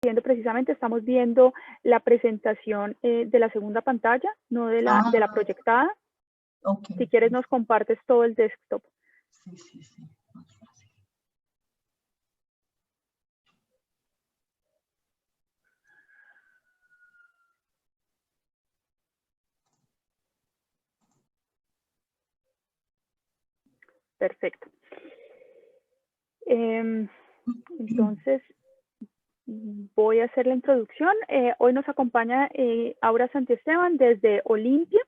viendo precisamente, estamos viendo la presentación de la segunda pantalla, no de la proyectada. Okay. Si quieres nos compartes todo el desktop. Sí, sí, sí. Más fácil. Perfecto. Entonces, voy a hacer la introducción. Hoy nos acompaña Aura Santiesteban desde Olimpia.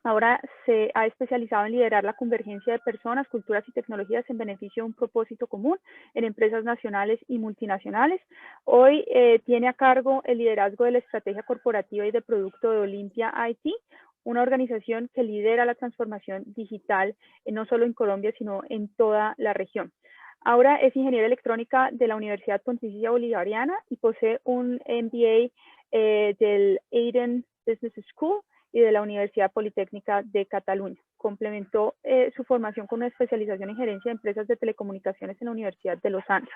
Aura se ha especializado en liderar la convergencia de personas, culturas y tecnologías en beneficio de un propósito común en empresas nacionales y multinacionales. Hoy tiene a cargo el liderazgo de la estrategia corporativa y de producto de Olimpia IT, una organización que lidera la transformación digital no solo en Colombia, sino en toda la región. Aura es ingeniera electrónica de la Universidad Pontificia Bolivariana y posee un MBA del Eiden Business School y de la Universidad Politécnica de Cataluña. Complementó su formación con una especialización en gerencia de empresas de telecomunicaciones en la Universidad de Los Andes.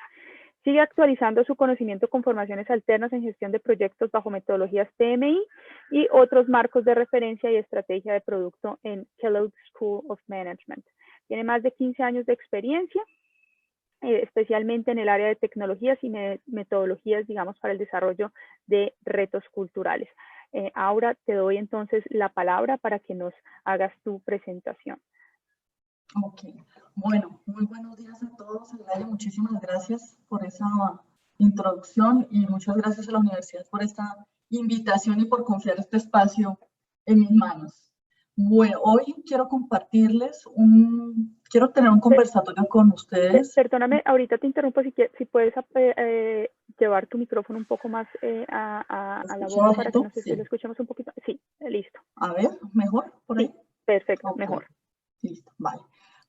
Sigue actualizando su conocimiento con formaciones alternas en gestión de proyectos bajo metodologías PMI y otros marcos de referencia y estrategia de producto en Kellogg School of Management. Tiene más de 15 años de experiencia, especialmente en el área de tecnologías y metodologías, digamos, para el desarrollo de retos culturales. Aura, te doy entonces la palabra para que nos hagas tu presentación. Ok, bueno, muy buenos días a todos. Aglaya, muchísimas gracias por esa introducción y muchas gracias a la universidad por esta invitación y por confiar este espacio en mis manos. Bueno, hoy quiero compartirles quiero tener un conversatorio con ustedes. Perdóname, ahorita te interrumpo, si puedes llevar tu micrófono un poco más a la boca para que nos lo escuchemos un poquito. Sí, listo. A ver, ¿mejor por ahí? Sí, perfecto, okay. Mejor. Listo, vale.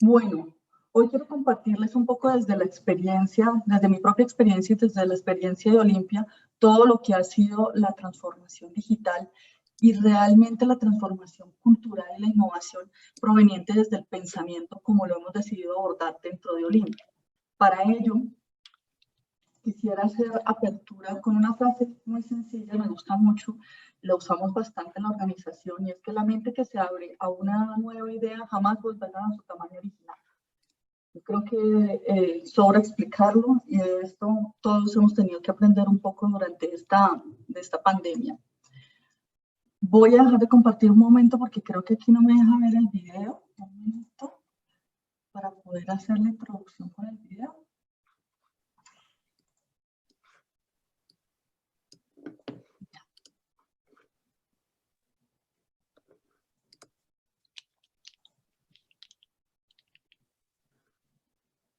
Bueno, hoy quiero compartirles un poco desde la experiencia, desde mi propia experiencia y desde la experiencia de Olimpia, todo lo que ha sido la transformación digital y realmente la transformación cultural y la innovación proveniente desde el pensamiento, como lo hemos decidido abordar dentro de Olimpia. Para ello, quisiera hacer apertura con una frase muy sencilla, me gusta mucho, la usamos bastante en la organización, y es que la mente que se abre a una nueva idea jamás volverá a su tamaño original. Yo creo que sobra explicarlo, y de esto todos hemos tenido que aprender un poco durante esta pandemia. Voy a dejar de compartir un momento porque creo que aquí no me deja ver el video. Un minuto para poder hacer la introducción con el video.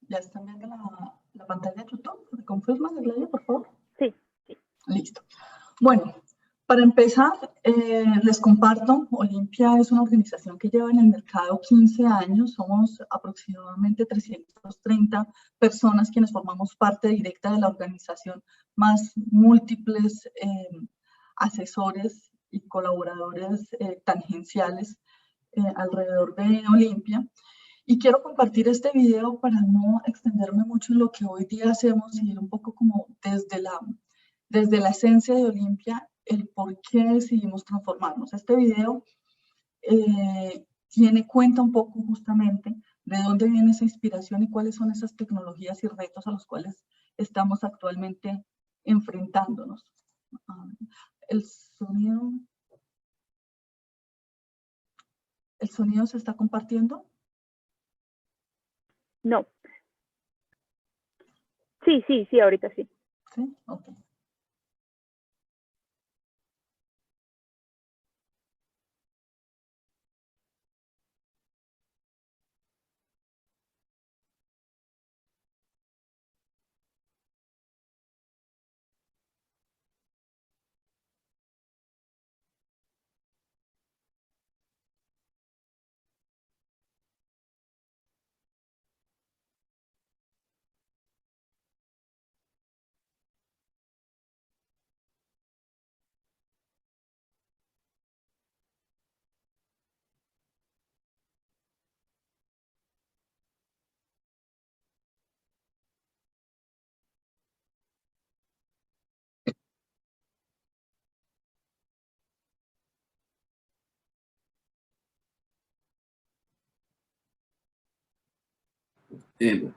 ¿Ya están viendo la pantalla de YouTube? ¿Me confirmas, Aglaya, por favor? Sí. Listo. Bueno, para empezar, les comparto, Olimpia es una organización que lleva en el mercado 15 años, somos aproximadamente 330 personas quienes formamos parte directa de la organización, más múltiples asesores y colaboradores tangenciales alrededor de Olimpia. Y quiero compartir este video para no extenderme mucho en lo que hoy día hacemos y ir un poco como desde la esencia de Olimpia, el por qué decidimos transformarnos. Este video cuenta un poco justamente de dónde viene esa inspiración y cuáles son esas tecnologías y retos a los cuales estamos actualmente enfrentándonos. El sonido se está compartiendo. No. Sí, ahorita sí. Sí, ok.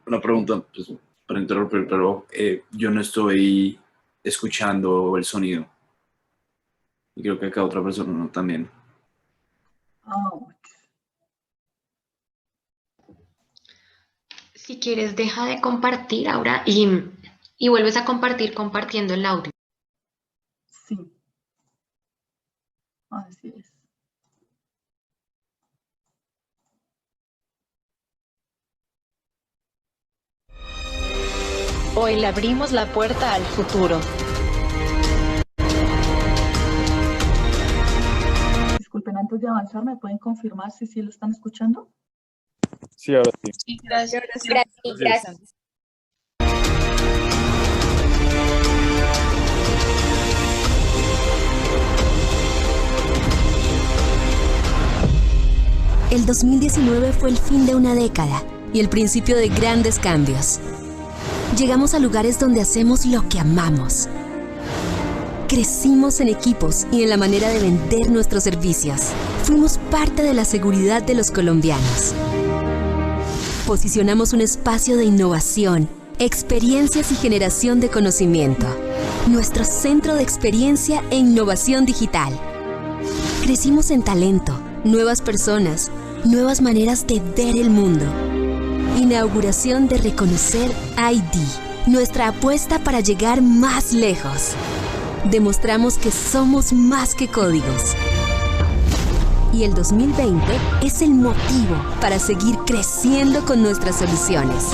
Una pregunta, pues, para interrumpir, pero yo no estoy escuchando el sonido. Y creo que acá otra persona no también. Ah, Si quieres, deja de compartir ahora y vuelves a compartir compartiendo el audio. sí, así es. Hoy le abrimos la puerta al futuro. Disculpen, antes de avanzar, ¿me pueden confirmar si sí lo están escuchando? Sí, ahora sí. Sí, gracias. Gracias. El 2019 fue el fin de una década y el principio de grandes cambios. Llegamos a lugares donde hacemos lo que amamos. Crecimos en equipos y en la manera de vender nuestros servicios. Fuimos parte de la seguridad de los colombianos. Posicionamos un espacio de innovación, experiencias y generación de conocimiento. Nuestro centro de experiencia e innovación digital. Crecimos en talento, nuevas personas, nuevas maneras de ver el mundo. Inauguración de Reconocer ID, nuestra apuesta para llegar más lejos. Demostramos que somos más que códigos. Y el 2020 es el motivo para seguir creciendo con nuestras soluciones.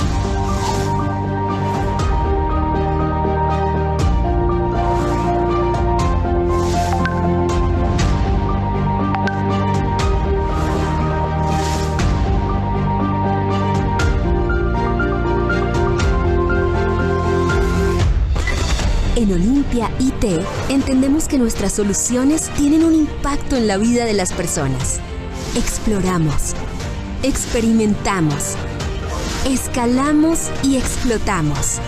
En Olimpia IT entendemos que nuestras soluciones tienen un impacto en la vida de las personas. Exploramos, experimentamos, escalamos y explotamos.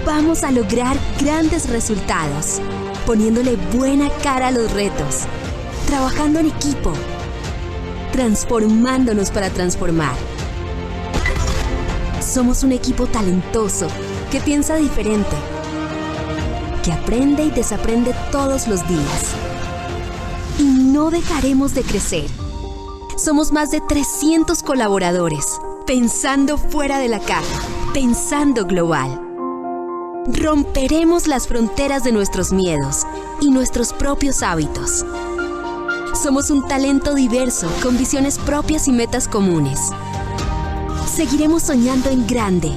Vamos a lograr grandes resultados, poniéndole buena cara a los retos, trabajando en equipo, transformándonos para transformar. Somos un equipo talentoso que piensa diferente, que aprende y desaprende todos los días. Y no dejaremos de crecer. Somos más de 300 colaboradores, pensando fuera de la caja, pensando global. Romperemos las fronteras de nuestros miedos y nuestros propios hábitos. Somos un talento diverso, con visiones propias y metas comunes. Seguiremos soñando en grande.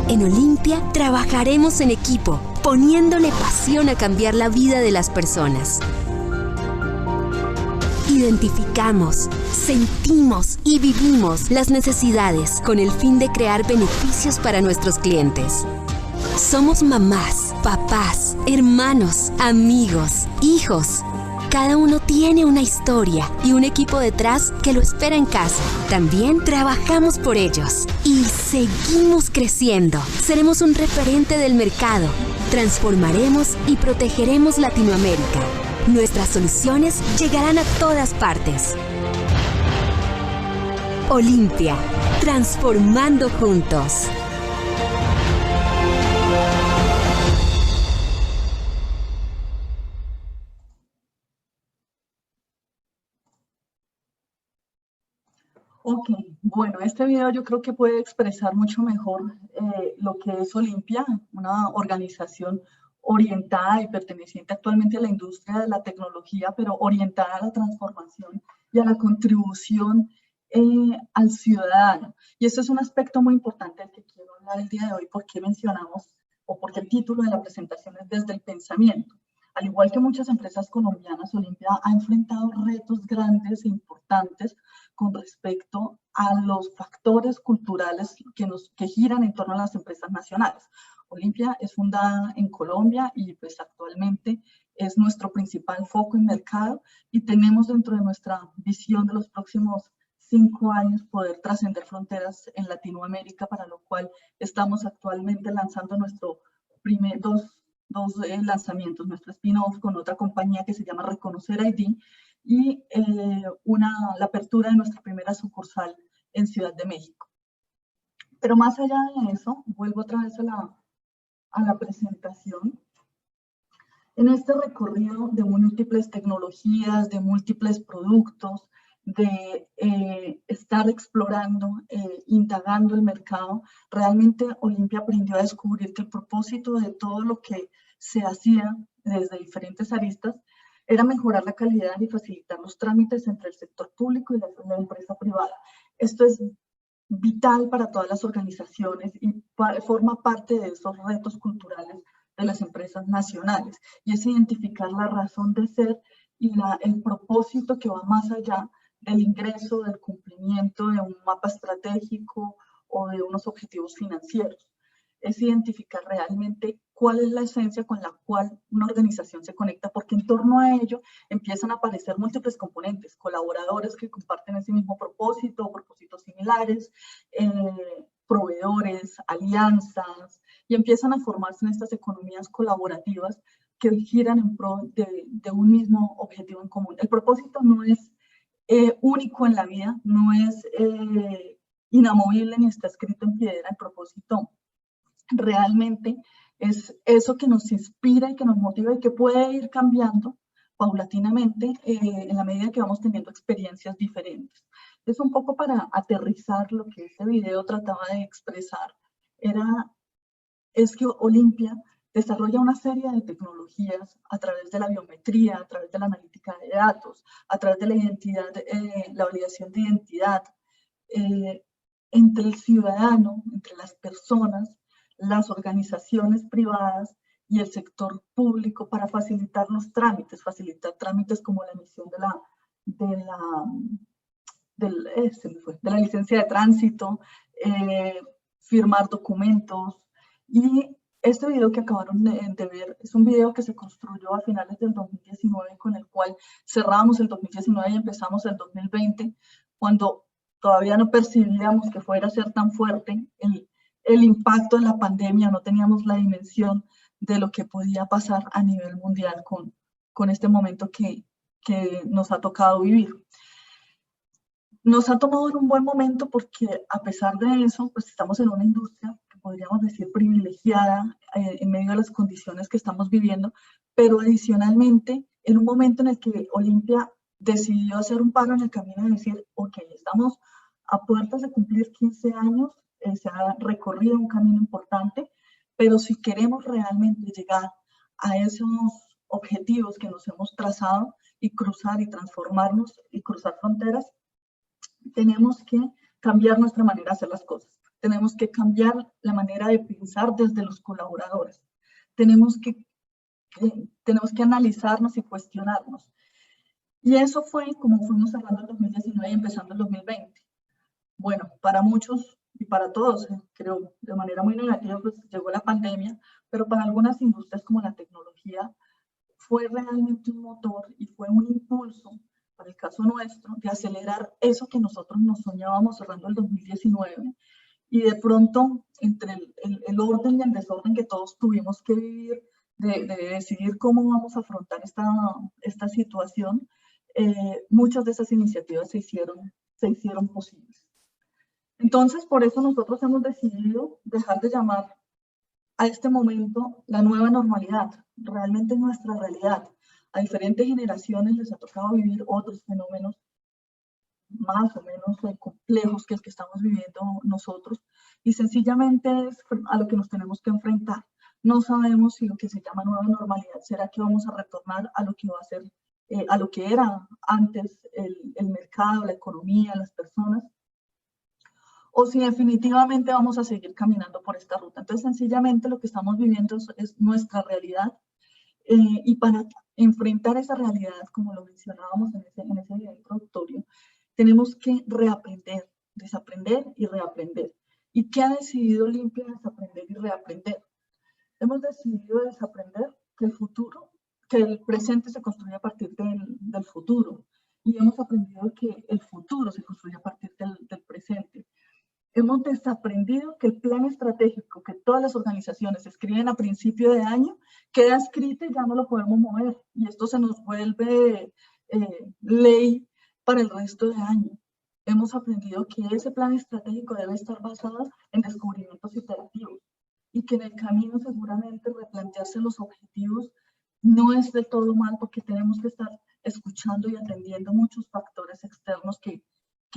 En Olimpia trabajaremos en equipo, poniéndole pasión a cambiar la vida de las personas. Identificamos, sentimos y vivimos las necesidades con el fin de crear beneficios para nuestros clientes. Somos mamás, papás, hermanos, amigos, hijos. Cada uno tiene una historia y un equipo detrás que lo espera en casa. También trabajamos por ellos y seguimos creciendo. Seremos un referente del mercado. Transformaremos y protegeremos Latinoamérica. Nuestras soluciones llegarán a todas partes. Olimpia, transformando juntos. Ok, bueno, este video yo creo que puede expresar mucho mejor lo que es Olimpia, una organización orientada y perteneciente actualmente a la industria de la tecnología, pero orientada a la transformación y a la contribución al ciudadano. Y este es un aspecto muy importante del que quiero hablar el día de hoy, porque mencionamos, o porque el título de la presentación es Desde el Pensamiento. Al igual que muchas empresas colombianas, Olimpia ha enfrentado retos grandes e importantes con respecto a los factores culturales que giran en torno a las empresas nacionales. Olimpia es fundada en Colombia y pues actualmente es nuestro principal foco en mercado y tenemos dentro de nuestra visión de los próximos 5 años poder trascender fronteras en Latinoamérica, para lo cual estamos actualmente lanzando nuestro dos lanzamientos, nuestro spin-off con otra compañía que se llama Reconocer ID y la apertura de nuestra primera sucursal en Ciudad de México. Pero más allá de eso, vuelvo otra vez a la presentación. En este recorrido de múltiples tecnologías, de múltiples productos, de estar explorando, indagando el mercado, realmente Olimpia aprendió a descubrir que el propósito de todo lo que se hacía desde diferentes aristas era mejorar la calidad y facilitar los trámites entre el sector público y la empresa privada. Esto es vital para todas las organizaciones y forma parte de esos retos culturales de las empresas nacionales, y es identificar la razón de ser y el propósito que va más allá del ingreso, del cumplimiento de un mapa estratégico o de unos objetivos financieros. Es identificar realmente cuál es la esencia con la cual una organización se conecta, porque en torno a ello empiezan a aparecer múltiples componentes, colaboradores que comparten ese mismo propósito, propósitos similares, proveedores, alianzas, y empiezan a formarse en estas economías colaborativas que giran en pro de un mismo objetivo en común. El propósito no es único en la vida, no es inamovible ni está escrito en piedra. El propósito realmente es eso que nos inspira y que nos motiva y que puede ir cambiando paulatinamente en la medida que vamos teniendo experiencias diferentes. Es un poco para aterrizar lo que este video trataba de expresar. Es que Olimpia desarrolla una serie de tecnologías a través de la biometría, a través de la analítica de datos, a través de la identidad, la validación de identidad, entre el ciudadano, entre las personas, las organizaciones privadas y el sector público para facilitar los trámites, como la emisión de la licencia de tránsito, firmar documentos. Y este video que acabaron de ver es un video que se construyó a finales del 2019, con el cual cerramos el 2019 y empezamos el 2020, cuando todavía no percibíamos que fuera a ser tan fuerte el impacto de la pandemia, no teníamos la dimensión de lo que podía pasar a nivel mundial con este momento que nos ha tocado vivir. Nos ha tomado en un buen momento porque a pesar de eso, pues estamos en una industria que podríamos decir privilegiada en medio de las condiciones que estamos viviendo, pero adicionalmente en un momento en el que Olimpia decidió hacer un paro en el camino y decir, ok, estamos a puertas de cumplir 15 años, se ha recorrido un camino importante, pero si queremos realmente llegar a esos objetivos que nos hemos trazado y cruzar y transformarnos y cruzar fronteras, tenemos que cambiar nuestra manera de hacer las cosas. Tenemos que cambiar la manera de pensar desde los colaboradores. Tenemos que analizarnos y cuestionarnos. Y eso fue como fuimos cerrando el 2019 y empezando el 2020. Bueno, para muchos y para todos, creo, de manera muy negativa, pues llegó la pandemia, pero para algunas industrias como la tecnología fue realmente un motor y fue un impulso, para el caso nuestro, de acelerar eso que nosotros nos soñábamos cerrando el 2019, y de pronto, entre el orden y el desorden que todos tuvimos que vivir, de decidir cómo vamos a afrontar esta situación, muchas de esas iniciativas se hicieron posibles. Entonces, por eso nosotros hemos decidido dejar de llamar a este momento la nueva normalidad. Realmente nuestra realidad. A diferentes generaciones les ha tocado vivir otros fenómenos más o menos complejos que el que estamos viviendo nosotros, y sencillamente es a lo que nos tenemos que enfrentar. No sabemos si lo que se llama nueva normalidad será que vamos a retornar a lo que va a ser, a lo que era antes el mercado, la economía, las personas, o si definitivamente vamos a seguir caminando por esta ruta. Entonces, sencillamente lo que estamos viviendo es nuestra realidad, y para enfrentar esa realidad, como lo mencionábamos en ese video introductorio, tenemos que reaprender, desaprender y reaprender. ¿Y qué ha decidido Olimpia? Desaprender y reaprender. Hemos decidido desaprender que el presente se construye a partir del futuro, y hemos aprendido que el futuro se construye a partir del presente. Hemos desaprendido que el plan estratégico que todas las organizaciones escriben a principio de año queda escrito y ya no lo podemos mover, y esto se nos vuelve ley para el resto del año. hemos aprendido que ese plan estratégico debe estar basado en descubrimientos iterativos y que en el camino seguramente replantearse los objetivos no es del todo mal, porque tenemos que estar escuchando y atendiendo muchos factores externos que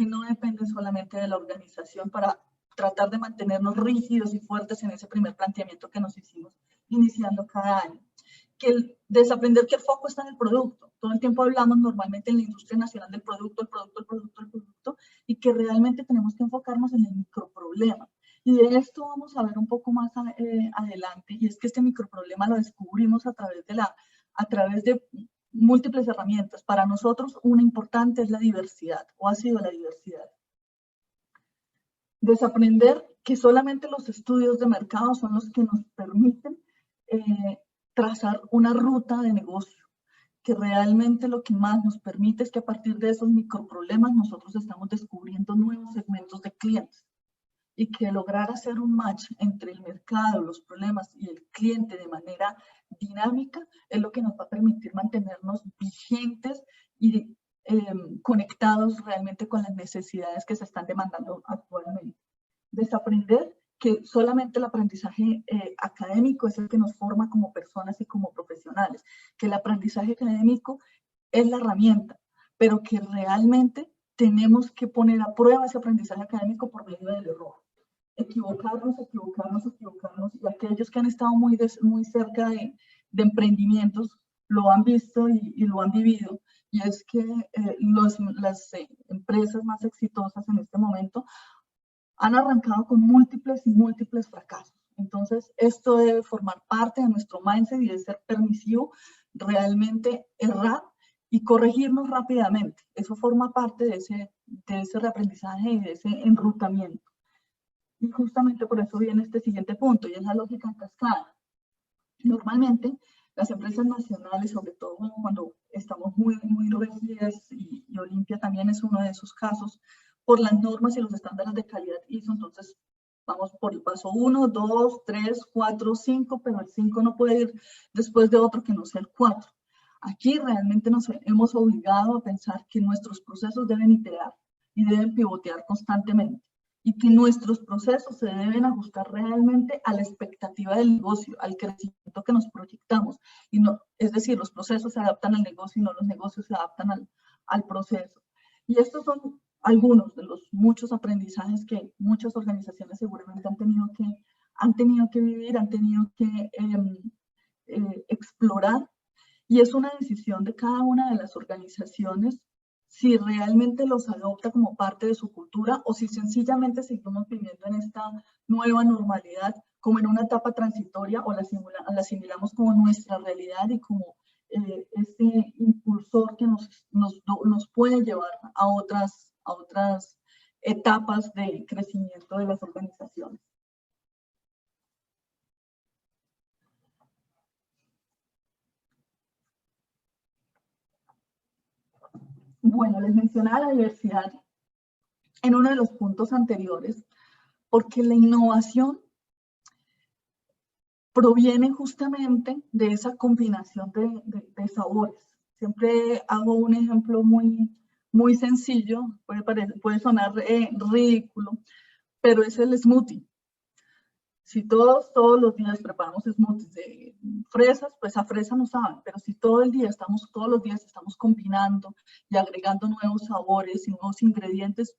no dependen solamente de la organización para tratar de mantenernos rígidos y fuertes en ese primer planteamiento que nos hicimos iniciando cada año. Desaprender que el foco está en el producto. Todo el tiempo hablamos normalmente en la industria nacional del producto, el producto, y que realmente tenemos que enfocarnos en el microproblema. Y de esto vamos a ver un poco más adelante, y es que este microproblema lo descubrimos a través de múltiples herramientas. Para nosotros una importante es la diversidad, o ha sido la diversidad. Desaprender que solamente los estudios de mercado son los que nos permiten trazar una ruta de negocio, que realmente lo que más nos permite es que a partir de esos microproblemas nosotros estamos descubriendo nuevos segmentos de clientes, y que lograr hacer un match entre el mercado, los problemas y el cliente de manera dinámica es lo que nos va a permitir mantenernos vigentes y conectados realmente con las necesidades que se están demandando actualmente. Desaprender que solamente el aprendizaje académico es el que nos forma como personas y como profesionales, que el aprendizaje académico es la herramienta, pero que realmente tenemos que poner a prueba ese aprendizaje académico por medio del error. Equivocarnos, y aquellos que han estado muy cerca de emprendimientos lo han visto y lo han vivido, y es que las empresas más exitosas en este momento han arrancado con múltiples fracasos. Entonces, esto debe formar parte de nuestro mindset y de ser permisivo, realmente errar y corregirnos rápidamente. Eso forma parte de ese reaprendizaje y de ese enrutamiento. Y justamente por eso viene este siguiente punto, y es la lógica en cascada. Normalmente, las empresas nacionales, sobre todo cuando estamos muy regidas, y Olimpia también es uno de esos casos, por las normas y los estándares de calidad ISO, entonces vamos por el paso 1, 2, 3, 4, 5, pero el 5 no puede ir después de otro que no sea el 4. Aquí realmente nos hemos obligado a pensar que nuestros procesos deben iterar y deben pivotear constantemente, y que nuestros procesos se deben ajustar realmente a la expectativa del negocio, al crecimiento que nos proyectamos. Y no, es decir, los procesos se adaptan al negocio y no los negocios se adaptan al proceso. Y estos son algunos de los muchos aprendizajes que muchas organizaciones seguramente han tenido que vivir, han tenido que explorar, y es una decisión de cada una de las organizaciones si realmente los adopta como parte de su cultura o si sencillamente seguimos viviendo en esta nueva normalidad como en una etapa transitoria, o la asimilamos como nuestra realidad y como ese impulsor que nos puede llevar a otras etapas de crecimiento de las organizaciones. Bueno, les mencionaba la diversidad en uno de los puntos anteriores, porque la innovación proviene justamente de esa combinación de sabores. Siempre hago un ejemplo muy sencillo, puede sonar ridículo, pero es el smoothie. Si todos los días preparamos smoothies de fresas, pues a fresa no saben, pero si todos los días estamos combinando y agregando nuevos sabores y nuevos ingredientes,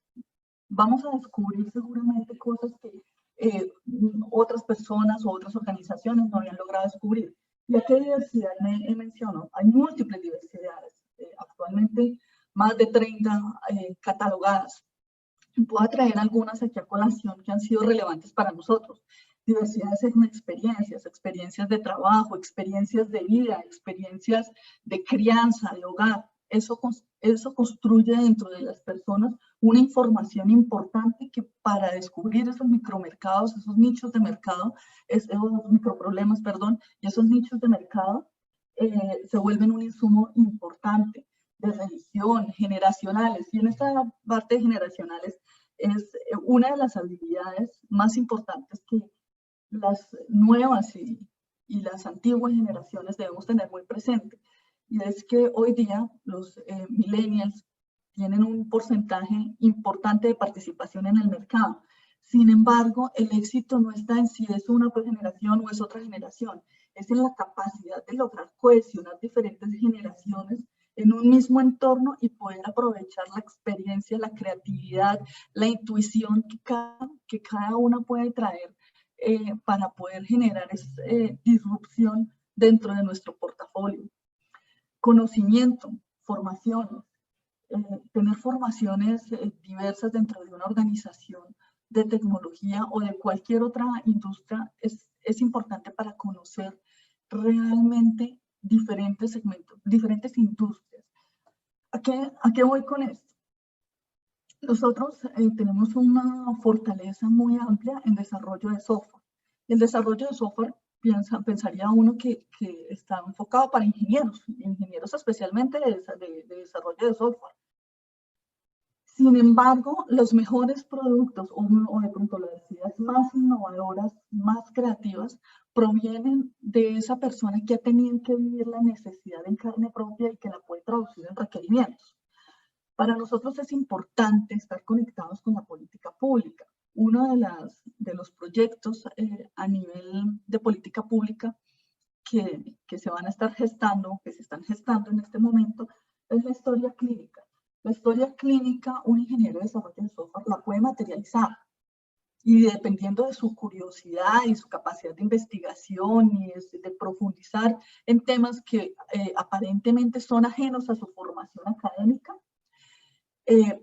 vamos a descubrir seguramente cosas que otras personas o otras organizaciones no habían logrado descubrir. ¿Y a qué diversidad me menciono? Hay múltiples diversidades, actualmente más de 30 catalogadas. Puedo traer algunas aquí a colación que han sido relevantes para nosotros. Diversidades en experiencias de trabajo, experiencias de vida, experiencias de crianza, de hogar. Eso construye dentro de las personas una información importante que para descubrir esos micromercados, esos nichos de mercado, esos microproblemas, perdón, y esos nichos de mercado se vuelven un insumo importante de revisión, generacionales. Y en esta parte de generacionales es una de las habilidades más importantes que las nuevas y las antiguas generaciones debemos tener muy presente. Y es que hoy día los millennials tienen un porcentaje importante de participación en el mercado. Sin embargo, el éxito no está en si es una generación o es otra generación, es en la capacidad de lograr cohesionar diferentes generaciones en un mismo entorno y poder aprovechar la experiencia, la creatividad, la intuición que cada una puede traer para poder generar disrupción dentro de nuestro portafolio. Conocimiento, formaciones, tener formaciones diversas dentro de una organización de tecnología o de cualquier otra industria es importante para conocer realmente diferentes segmentos, diferentes industrias. ¿A qué voy con esto? Nosotros tenemos una fortaleza muy amplia en desarrollo de software. El desarrollo de software pensaría uno que está enfocado para ingenieros especialmente de desarrollo de software. Sin embargo, los mejores productos o de pronto las ideas más innovadoras, más creativas, provienen de esa persona que ha tenido que vivir la necesidad en carne propia y que la puede traducir en requerimientos. Para nosotros es importante estar conectados con la política pública. Uno de los proyectos a nivel de política pública que se van a estar gestando, que se están gestando en este momento, es la historia clínica. La historia clínica, un ingeniero de desarrollo de software la puede materializar y dependiendo de su curiosidad y su capacidad de investigación y de profundizar en temas que aparentemente son ajenos a su formación académica,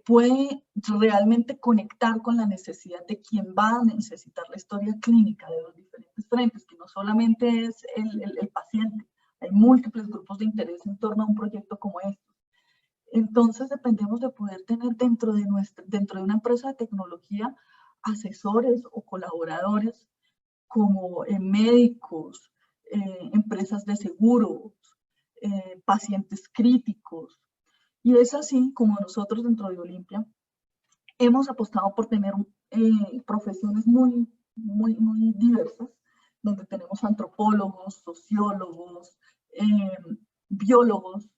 puede realmente conectar con la necesidad de quien va a necesitar la historia clínica de los diferentes frentes, que no solamente es el paciente, hay múltiples grupos de interés en torno a un proyecto como este. Entonces dependemos de poder tener dentro de una empresa de tecnología asesores o colaboradores como médicos, empresas de seguros, pacientes críticos. Y es así como nosotros dentro de Olimpia hemos apostado por tener profesiones muy diversas, donde tenemos antropólogos, sociólogos, biólogos,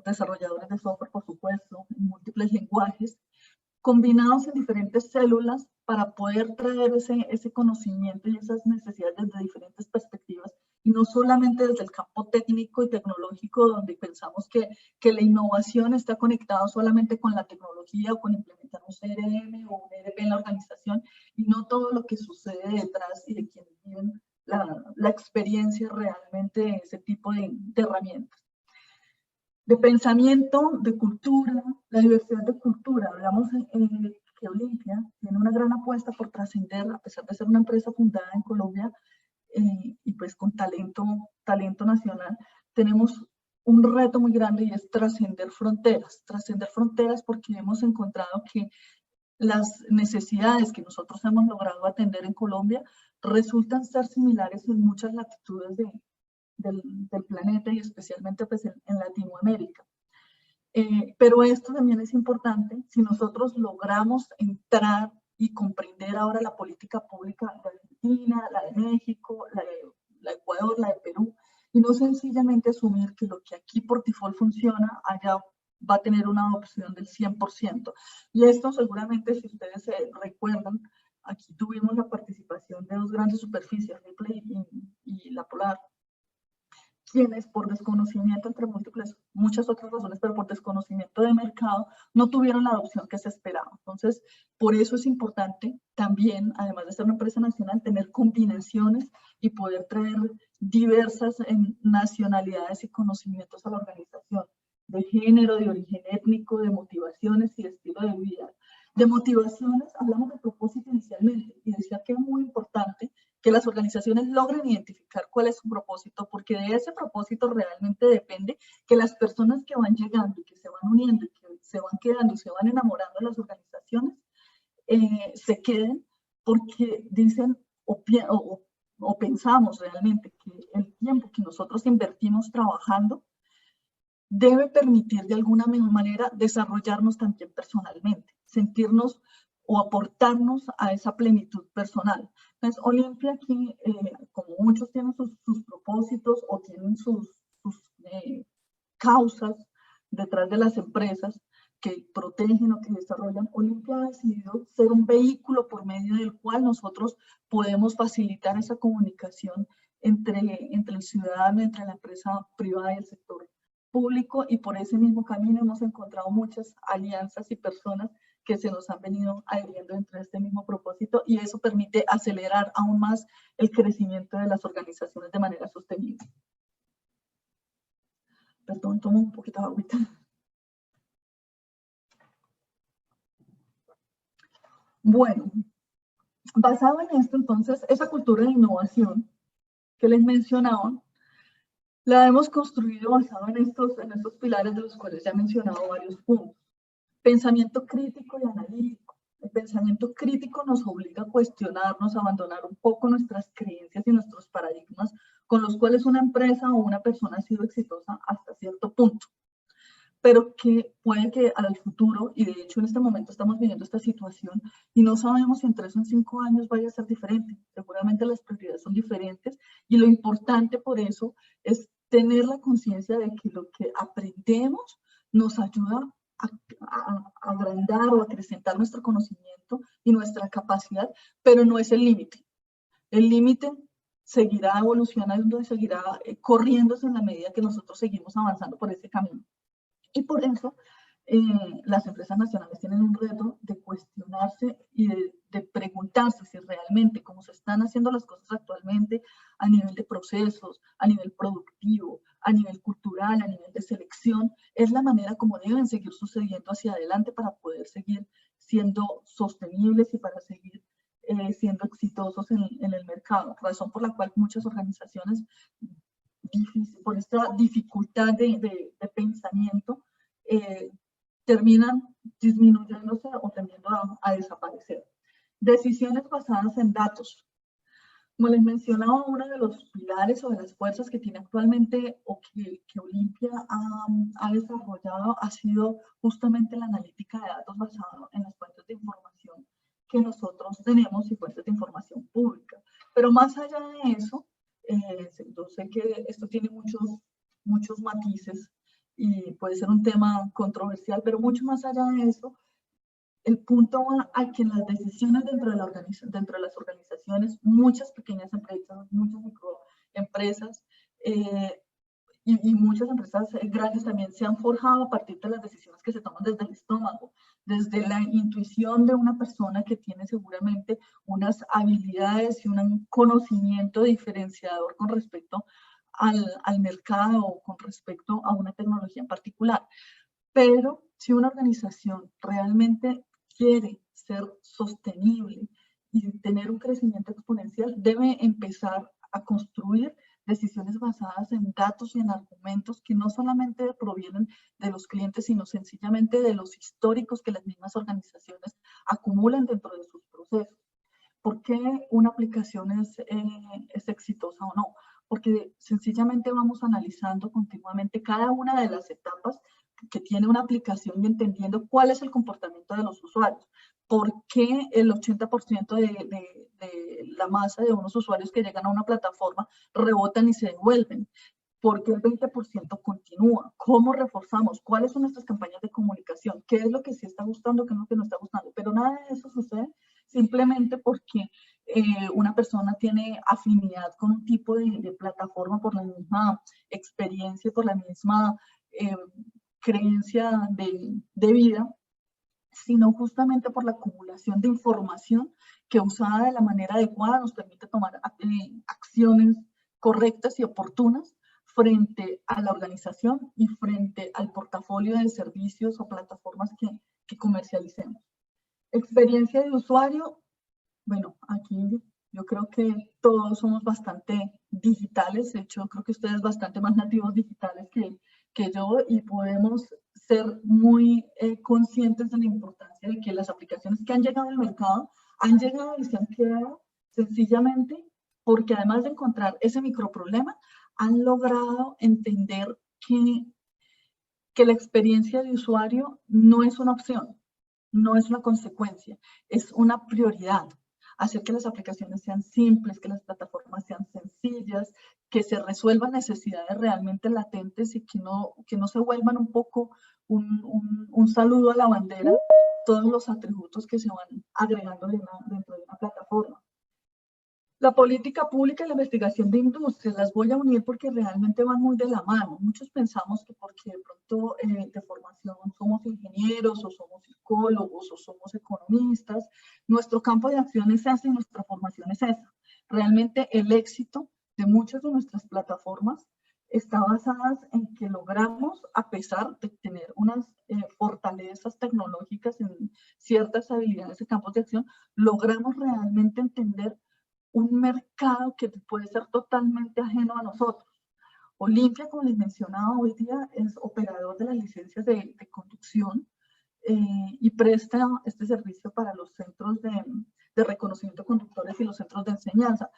desarrolladores de software, por supuesto, en múltiples lenguajes, combinados en diferentes células para poder traer ese conocimiento y esas necesidades desde diferentes perspectivas, y no solamente desde el campo técnico y tecnológico, donde pensamos que la innovación está conectada solamente con la tecnología o con implementar un CRM o un ERP en la organización, y no todo lo que sucede detrás y de quienes viven la experiencia realmente de ese tipo de herramientas. De pensamiento, de cultura, la diversidad de cultura. Hablamos que Olimpia tiene una gran apuesta por trascender, a pesar de ser una empresa fundada en Colombia y pues con talento nacional, tenemos un reto muy grande y es trascender fronteras porque hemos encontrado que las necesidades que nosotros hemos logrado atender en Colombia resultan ser similares en muchas latitudes del planeta y especialmente pues en Latinoamérica. Pero esto también es importante si nosotros logramos entrar y comprender ahora la política pública de Argentina, la de México, la de Ecuador, la de Perú, y no sencillamente asumir que lo que aquí por default funciona, allá va a tener una adopción del 100%. Y esto seguramente, si ustedes se recuerdan, aquí tuvimos la participación de dos grandes superficies, Ripley y La Polar, quienes por desconocimiento, entre muchas otras razones, pero por desconocimiento de mercado, no tuvieron la adopción que se esperaba. Entonces, por eso es importante también, además de ser una empresa nacional, tener combinaciones y poder traer diversas nacionalidades y conocimientos a la organización, de género, de origen étnico, de motivaciones y de estilo de vida. De motivaciones, hablamos de propósito inicialmente, y decía que es muy importante que las organizaciones logren identificar cuál es su propósito, porque de ese propósito realmente depende que las personas que van llegando, que se van uniendo, que se van quedando y se van enamorando de las organizaciones, se queden porque dicen o pensamos realmente que el tiempo que nosotros invertimos trabajando debe permitir de alguna manera desarrollarnos también personalmente, sentirnos o aportarnos a esa plenitud personal. Entonces, Olimpia aquí, como muchos tienen sus propósitos o tienen sus causas detrás de las empresas, que protegen o que desarrollan, Olimpia ha decidido ser un vehículo por medio del cual nosotros podemos facilitar esa comunicación entre el ciudadano, entre la empresa privada y el sector público, y por ese mismo camino hemos encontrado muchas alianzas y personas que se nos han venido adhiriendo entre este mismo propósito, y eso permite acelerar aún más el crecimiento de las organizaciones de manera sostenible. Perdón, tomo un poquito de agüita. Bueno, basado en esto, entonces, esa cultura de innovación que les mencionaba, la hemos construido basado en estos pilares de los cuales ya he mencionado varios puntos. Pensamiento crítico y analítico. El pensamiento crítico nos obliga a cuestionarnos, a abandonar un poco nuestras creencias y nuestros paradigmas con los cuales una empresa o una persona ha sido exitosa hasta cierto punto, pero que puede que al futuro, y de hecho en este momento estamos viviendo esta situación y no sabemos si en 3 o en 5 años vaya a ser diferente. Seguramente las prioridades son diferentes, y lo importante por eso es tener la conciencia de que lo que aprendemos nos ayuda a agrandar o acrecentar nuestro conocimiento y nuestra capacidad, pero no es el límite. El límite seguirá evolucionando y seguirá corriéndose en la medida que nosotros seguimos avanzando por ese camino. Y por eso las empresas nacionales tienen un reto de cuestionarse y de preguntarse si realmente, como se están haciendo las cosas actualmente a nivel de procesos, a nivel productivo, a nivel cultural, a nivel de selección, es la manera como deben seguir sucediendo hacia adelante para poder seguir siendo sostenibles y para seguir siendo exitosos en el mercado. Razón por la cual muchas organizaciones, por esta dificultad de pensamiento, terminan disminuyéndose o tendiendo a desaparecer. Decisiones basadas en datos. Como les mencionaba, uno de los pilares o de las fuerzas que tiene actualmente o que Olimpia ha desarrollado ha sido justamente la analítica de datos basada en las fuentes de información que nosotros tenemos y fuentes de información pública. Pero más allá de eso, yo sé que esto tiene muchos matices y puede ser un tema controversial, pero mucho más allá de eso, el punto va a que las decisiones dentro de las organizaciones, muchas pequeñas empresas, muchas microempresas y muchas empresas grandes también se han forjado a partir de las decisiones que se toman desde el estómago, desde la intuición de una persona que tiene seguramente unas habilidades y un conocimiento diferenciador con respecto al mercado o con respecto a una tecnología en particular. Pero si una organización realmente quiere ser sostenible y tener un crecimiento exponencial, debe empezar a construir decisiones basadas en datos y en argumentos que no solamente provienen de los clientes, sino sencillamente de los históricos que las mismas organizaciones acumulan dentro de sus procesos. ¿Por qué una aplicación es exitosa o no? Porque sencillamente vamos analizando continuamente cada una de las etapas que tiene una aplicación y entendiendo cuál es el comportamiento de los usuarios. ¿Por qué el 80% de la masa de unos usuarios que llegan a una plataforma rebotan y se devuelven? ¿Por qué el 20% continúa? ¿Cómo reforzamos? ¿Cuáles son nuestras campañas de comunicación? ¿Qué es lo que sí está gustando? ¿Qué es lo que no está gustando? Pero nada de eso sucede simplemente porque una persona tiene afinidad con un tipo de plataforma por la misma experiencia, por la misma creencia de vida, sino justamente por la acumulación de información que usada de la manera adecuada nos permite tomar acciones correctas y oportunas frente a la organización y frente al portafolio de servicios o plataformas que comercialicemos. Experiencia de usuario, bueno, aquí yo creo que todos somos bastante digitales, de hecho creo que ustedes bastante más nativos digitales que yo, y podemos ser muy conscientes de la importancia de que las aplicaciones que han llegado al mercado han llegado y se han quedado sencillamente porque además de encontrar ese microproblema, han logrado entender que la experiencia de usuario no es una opción, no es una consecuencia, es una prioridad. hacer que las aplicaciones sean simples, que las plataformas sean sencillas, que se resuelvan necesidades realmente latentes y que no se vuelvan un poco un saludo a la bandera, todos los atributos que se van agregando dentro de una plataforma. La política pública y la investigación de industrias las voy a unir porque realmente van muy de la mano. Muchos pensamos que porque de pronto de formación somos ingenieros o somos psicólogos o somos economistas, nuestro campo de acción es ese y nuestra formación es esa. Realmente el éxito de muchas de nuestras plataformas está basada en que logramos, a pesar de tener unas fortalezas tecnológicas en ciertas habilidades de campos de acción, logramos realmente entender un mercado que puede ser totalmente ajeno a nosotros. Olimpia, como les mencionaba, hoy día es operador de las licencias de conducción y presta este servicio para los centros de reconocimiento de conductores y los centros de enseñanza.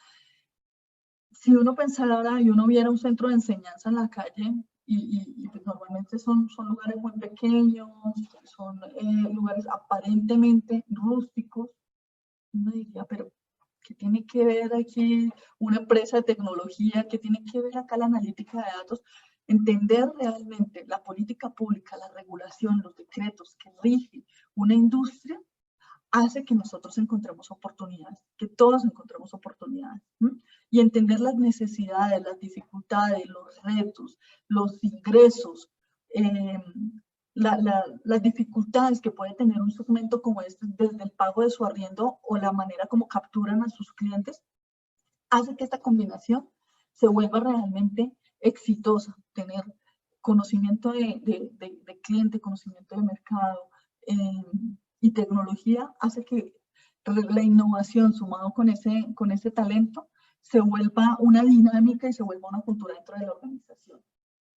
Si uno pensara y uno viera un centro de enseñanza en la calle, y pues normalmente son lugares muy pequeños, son lugares aparentemente rústicos, uno diría, pero ¿qué tiene que ver aquí una empresa de tecnología? ¿Qué tiene que ver acá la analítica de datos? Entender realmente la política pública, la regulación, los decretos que rigen una industria, hace que nosotros encontremos oportunidades, que todos encontremos oportunidades. Y entender las necesidades, las dificultades, los retos, los ingresos, las dificultades que puede tener un segmento como este desde el pago de su arriendo o la manera como capturan a sus clientes, hace que esta combinación se vuelva realmente exitosa. Tener conocimiento de cliente, conocimiento de mercado y tecnología hace que la innovación sumado con ese talento se vuelva una dinámica y se vuelva una cultura dentro de la organización.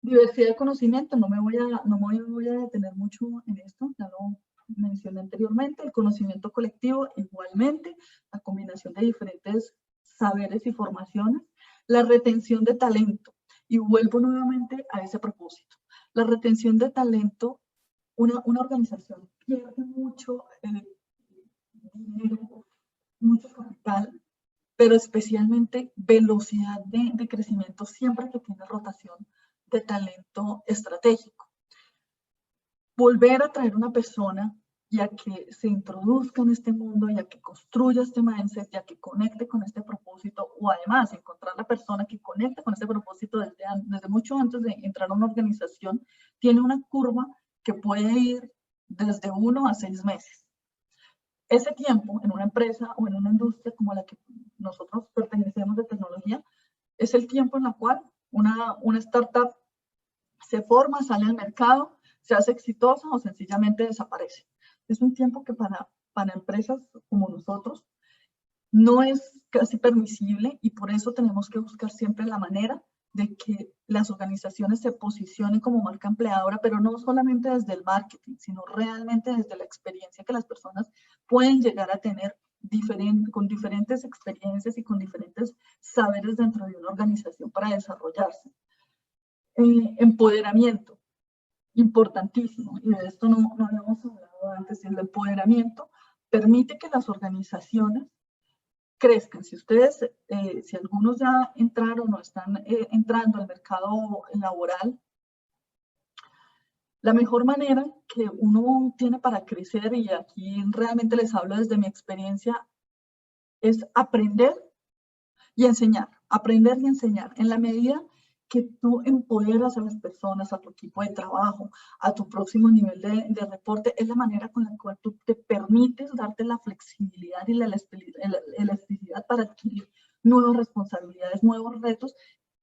Diversidad de conocimiento, no me voy a detener mucho en esto, ya lo mencioné anteriormente. El conocimiento colectivo, igualmente, la combinación de diferentes saberes y formaciones. La retención de talento, y vuelvo nuevamente a ese propósito. La retención de talento, una organización pierde mucho dinero, mucho capital, pero especialmente velocidad de crecimiento siempre que tiene rotación de talento estratégico. Volver a traer una persona y a que se introduzca en este mundo y a que construya este mindset y a que conecte con este propósito, o además encontrar la persona que conecte con este propósito desde mucho antes de entrar a una organización, tiene una curva que puede ir desde 1 a 6 meses. Ese tiempo en una empresa o en una industria como la que nosotros pertenecemos de tecnología, es el tiempo en el cual una startup se forma, sale al mercado, se hace exitosa o sencillamente desaparece. Es un tiempo que para empresas como nosotros no es casi permisible y por eso tenemos que buscar siempre la manera de que las organizaciones se posicionen como marca empleadora, pero no solamente desde el marketing, sino realmente desde la experiencia que las personas pueden llegar a tener con diferentes experiencias y con diferentes saberes dentro de una organización para desarrollarse. Empoderamiento, importantísimo, y de esto no habíamos hablado antes. El empoderamiento permite que las organizaciones crezcan. Si ustedes, si algunos ya entraron o están entrando al mercado laboral, la mejor manera que uno tiene para crecer, y aquí realmente les hablo desde mi experiencia, es aprender y enseñar. Aprender y enseñar. En la medida que tú empoderas a las personas, a tu equipo de trabajo, a tu próximo nivel de reporte, es la manera con la cual tú te permites darte la flexibilidad y la elasticidad para adquirir nuevas responsabilidades, nuevos retos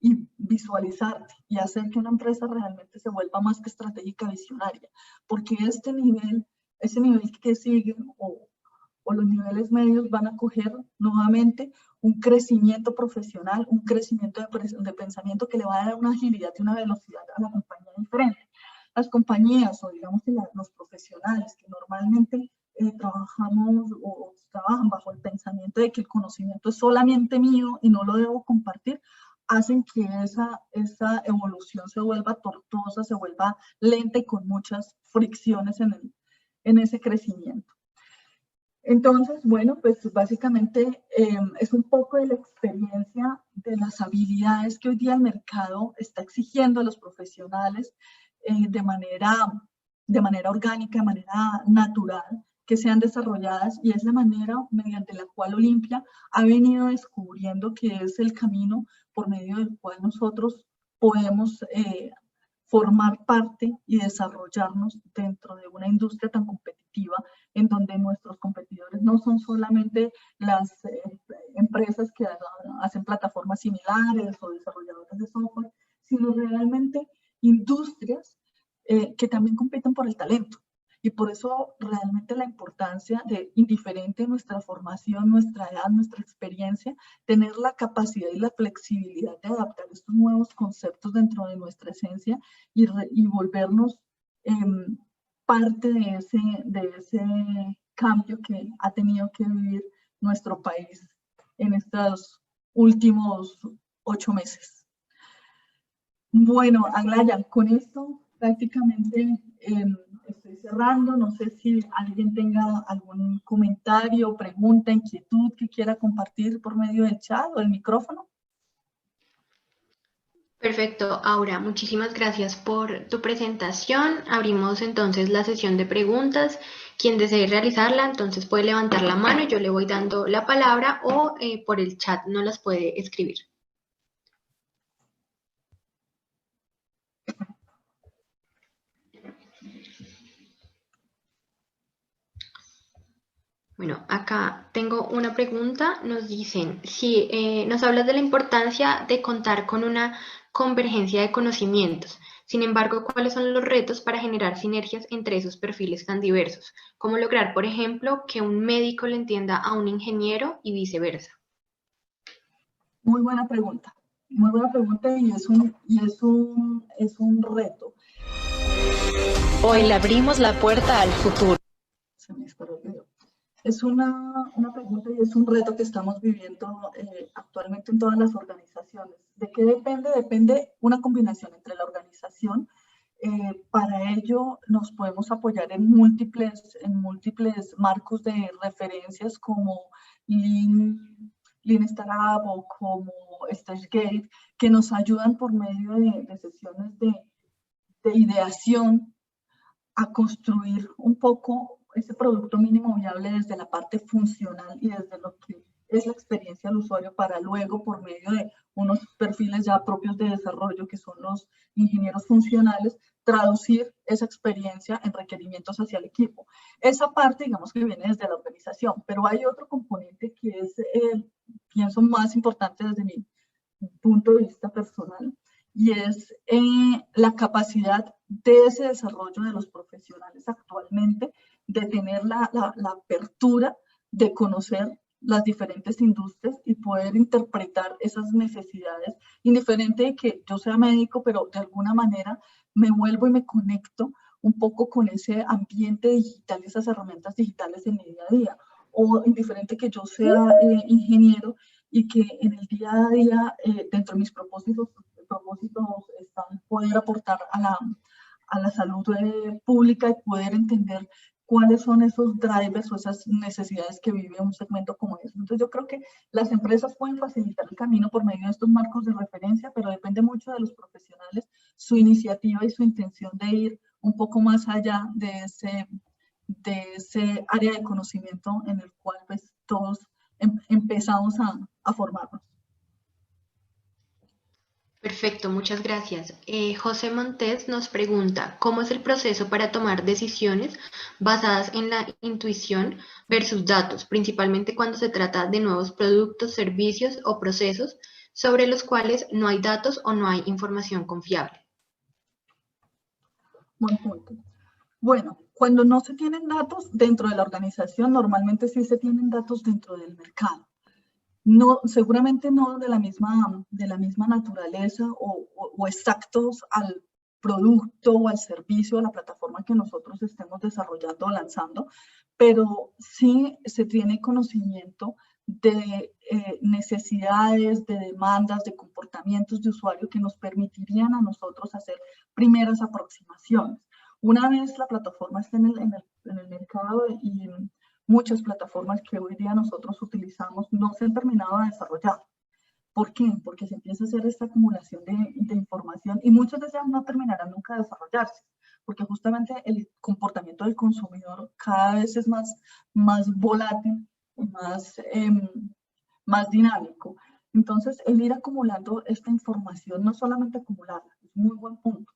y visualizarte y hacer que una empresa realmente se vuelva más que estratégica, visionaria. Porque ese nivel que sigue o los niveles medios van a coger nuevamente un crecimiento profesional, un crecimiento de pensamiento que le va a dar una agilidad y una velocidad a la compañía diferente. Las compañías, o digamos los profesionales que normalmente trabajamos o trabajan bajo el pensamiento de que el conocimiento es solamente mío y no lo debo compartir, hacen que esa evolución se vuelva tortuosa, se vuelva lenta y con muchas fricciones en ese crecimiento. Entonces, bueno, pues básicamente es un poco de la experiencia de las habilidades que hoy día el mercado está exigiendo a los profesionales de manera orgánica, de manera natural, que sean desarrolladas, y es la manera mediante la cual Olimpia ha venido descubriendo que es el camino por medio del cual nosotros podemos formar parte y desarrollarnos dentro de una industria tan competitiva, en donde nuestros competidores no son solamente las empresas que hacen plataformas similares o desarrolladoras de software, sino realmente industrias que también compiten por el talento. Y por eso realmente la importancia de, indiferente nuestra formación, nuestra edad, nuestra experiencia, tener la capacidad y la flexibilidad de adaptar estos nuevos conceptos dentro de nuestra esencia y volvernos parte de ese cambio que ha tenido que vivir nuestro país en estos últimos 8 meses. Bueno, Aglaya, con esto prácticamente estoy cerrando. No sé si alguien tenga algún comentario, pregunta, inquietud que quiera compartir por medio del chat o del micrófono. Perfecto, Aura, muchísimas gracias por tu presentación. Abrimos entonces la sesión de preguntas. Quien desee realizarla, entonces puede levantar la mano y yo le voy dando la palabra, o por el chat nos las puede escribir. Bueno, acá tengo una pregunta. Nos dicen, si nos hablas de la importancia de contar con una convergencia de conocimientos. Sin embargo, ¿cuáles son los retos para generar sinergias entre esos perfiles tan diversos? ¿Cómo lograr, por ejemplo, que un médico le entienda a un ingeniero y viceversa? Muy buena pregunta. Muy buena pregunta, y es un reto. Hoy le abrimos la puerta al futuro. Se me disparó el video. Es una pregunta y es un reto que estamos viviendo actualmente en todas las organizaciones. ¿De qué depende? Depende una combinación entre la organización. Para ello nos podemos apoyar en múltiples marcos de referencias como Lean Startup o como StageGate, que nos ayudan por medio de sesiones de ideación a construir un poco ese producto mínimo viable desde la parte funcional y desde lo que es la experiencia del usuario, para luego, por medio de unos perfiles ya propios de desarrollo, que son los ingenieros funcionales, traducir esa experiencia en requerimientos hacia el equipo. Esa parte, digamos, que viene desde la organización, pero hay otro componente que es, pienso, más importante desde mi punto de vista personal, y es la capacidad de ese desarrollo de los profesionales actualmente, de tener la apertura de conocer las diferentes industrias y poder interpretar esas necesidades, indiferente de que yo sea médico, pero de alguna manera me vuelvo y me conecto un poco con ese ambiente digital, esas herramientas digitales en mi día a día, o indiferente que yo sea ingeniero y que en el día a día, dentro de mis propósitos están poder aportar a la salud pública y poder entender cuáles son esos drivers o esas necesidades que vive un segmento como ese. Entonces yo creo que las empresas pueden facilitar el camino por medio de estos marcos de referencia, pero depende mucho de los profesionales, su iniciativa y su intención de ir un poco más allá de ese área de conocimiento en el cual pues todos empezamos a formarnos. Perfecto, muchas gracias. José Montes nos pregunta, ¿cómo es el proceso para tomar decisiones basadas en la intuición versus datos, principalmente cuando se trata de nuevos productos, servicios o procesos sobre los cuales no hay datos o no hay información confiable? Buen punto. Bueno, cuando no se tienen datos dentro de la organización, normalmente sí se tienen datos dentro del mercado. No, seguramente no de la misma naturaleza o exactos al producto o al servicio, a la plataforma que nosotros estemos desarrollando o lanzando, pero sí se tiene conocimiento de necesidades, de demandas, de comportamientos de usuario que nos permitirían a nosotros hacer primeras aproximaciones. Una vez la plataforma esté en el mercado y muchas plataformas que hoy día nosotros utilizamos no se han terminado de desarrollar. ¿Por qué? Porque se empieza a hacer esta acumulación de información y muchas de ellas no terminarán nunca de desarrollarse, porque justamente el comportamiento del consumidor cada vez es más volátil y más dinámico. Entonces, el ir acumulando esta información, no solamente acumularla, es un muy buen punto.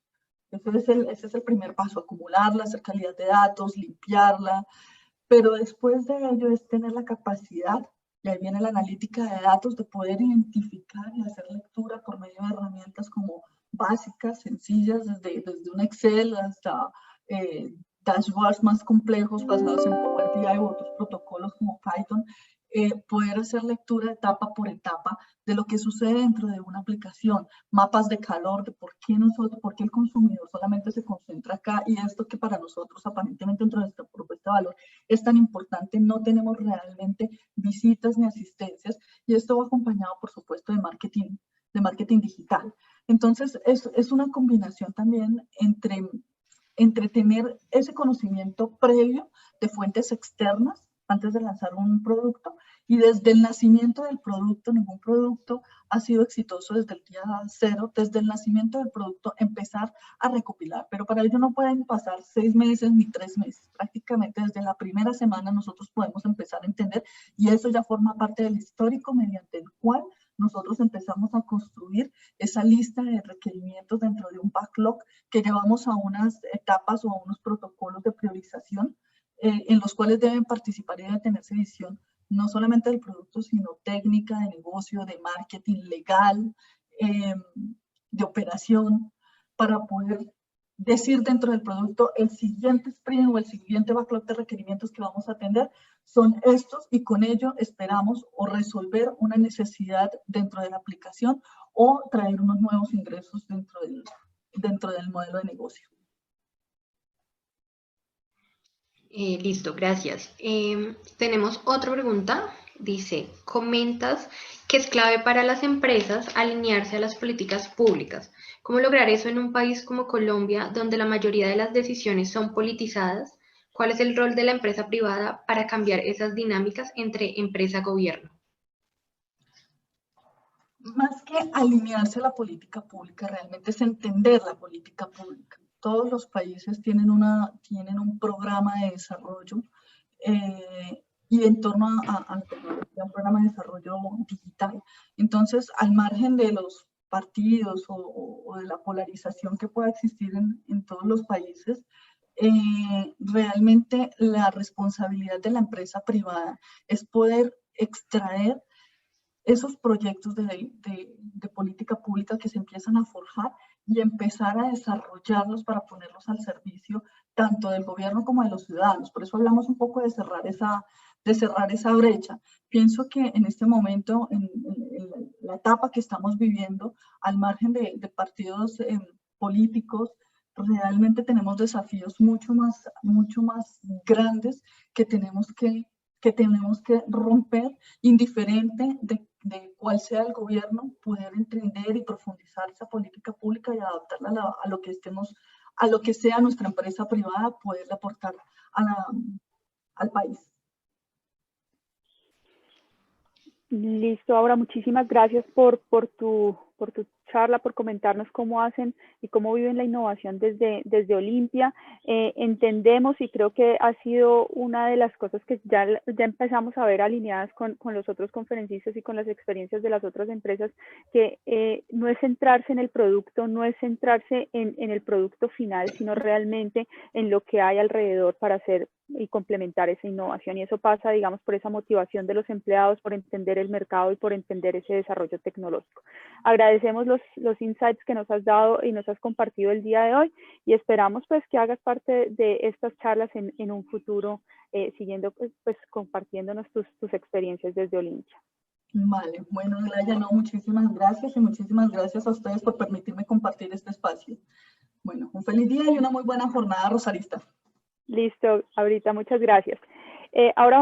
Ese es el primer paso, acumularla, hacer calidad de datos, limpiarla, pero después de ello es tener la capacidad, y ahí viene la analítica de datos, de poder identificar y hacer lectura por medio de herramientas como básicas, sencillas, desde un Excel hasta dashboards más complejos basados en Power BI u otros protocolos como Python, poder hacer lectura etapa por etapa de lo que sucede dentro de una aplicación, mapas de calor, de por qué el consumidor solamente se concentra acá y esto que para nosotros aparentemente dentro de nuestra propuesta de valor es tan importante, no tenemos realmente visitas ni asistencias y esto va acompañado por supuesto de marketing digital. Entonces es una combinación también entre tener ese conocimiento previo de fuentes externas antes de lanzar un producto y desde el nacimiento del producto, ningún producto ha sido exitoso desde el día cero, desde el nacimiento del producto empezar a recopilar, pero para ello no pueden pasar 6 meses ni 3 meses, prácticamente desde la primera semana nosotros podemos empezar a entender y eso ya forma parte del histórico mediante el cual nosotros empezamos a construir esa lista de requerimientos dentro de un backlog que llevamos a unas etapas o a unos protocolos de priorización en los cuales deben participar y debe tenerse visión no solamente del producto, sino técnica, de negocio, de marketing, legal, de operación, para poder decir dentro del producto el siguiente sprint o el siguiente backlog de requerimientos que vamos a atender son estos y con ello esperamos o resolver una necesidad dentro de la aplicación o traer unos nuevos ingresos dentro del modelo de negocio. Listo, gracias. Tenemos otra pregunta. Dice, comentas que es clave para las empresas alinearse a las políticas públicas. ¿Cómo lograr eso en un país como Colombia, donde la mayoría de las decisiones son politizadas? ¿Cuál es el rol de la empresa privada para cambiar esas dinámicas entre empresa-gobierno? Más que alinearse a la política pública, realmente es entender la política pública. Todos los países tienen un programa de desarrollo y en torno a la tecnología, un programa de desarrollo digital. Entonces, al margen de los partidos o de la polarización que pueda existir en todos los países, realmente la responsabilidad de la empresa privada es poder extraer esos proyectos de política pública que se empiezan a forjar y empezar a desarrollarlos para ponerlos al servicio tanto del gobierno como de los ciudadanos. Por eso hablamos un poco de cerrar esa brecha. Pienso que en este momento, en la etapa que estamos viviendo, al margen de partidos políticos, realmente tenemos desafíos mucho más grandes que tenemos que romper, indiferente de cuál sea el gobierno, poder entender y profundizar esa política pública y adaptarla a lo que sea nuestra empresa privada, poder aportar al país. Listo, Aura, muchísimas gracias por tu charla, por comentarnos cómo hacen y cómo viven la innovación desde Olimpia. Entendemos y creo que ha sido una de las cosas que ya empezamos a ver alineadas con los otros conferencistas y con las experiencias de las otras empresas, que no es centrarse en el producto, no es centrarse en el producto final, sino realmente en lo que hay alrededor para hacer y complementar esa innovación. Y eso pasa, digamos, por esa motivación de los empleados, por entender el mercado y por entender ese desarrollo tecnológico. Agradecemos los insights que nos has dado y nos has compartido el día de hoy y esperamos pues que hagas parte de estas charlas en un futuro, siguiendo pues compartiéndonos tus experiencias desde Olimpia. Vale, bueno, Glaya, no, muchísimas gracias y muchísimas gracias a ustedes por permitirme compartir este espacio. Bueno, un feliz día y una muy buena jornada rosarista. Listo, ahorita, muchas gracias. Ahora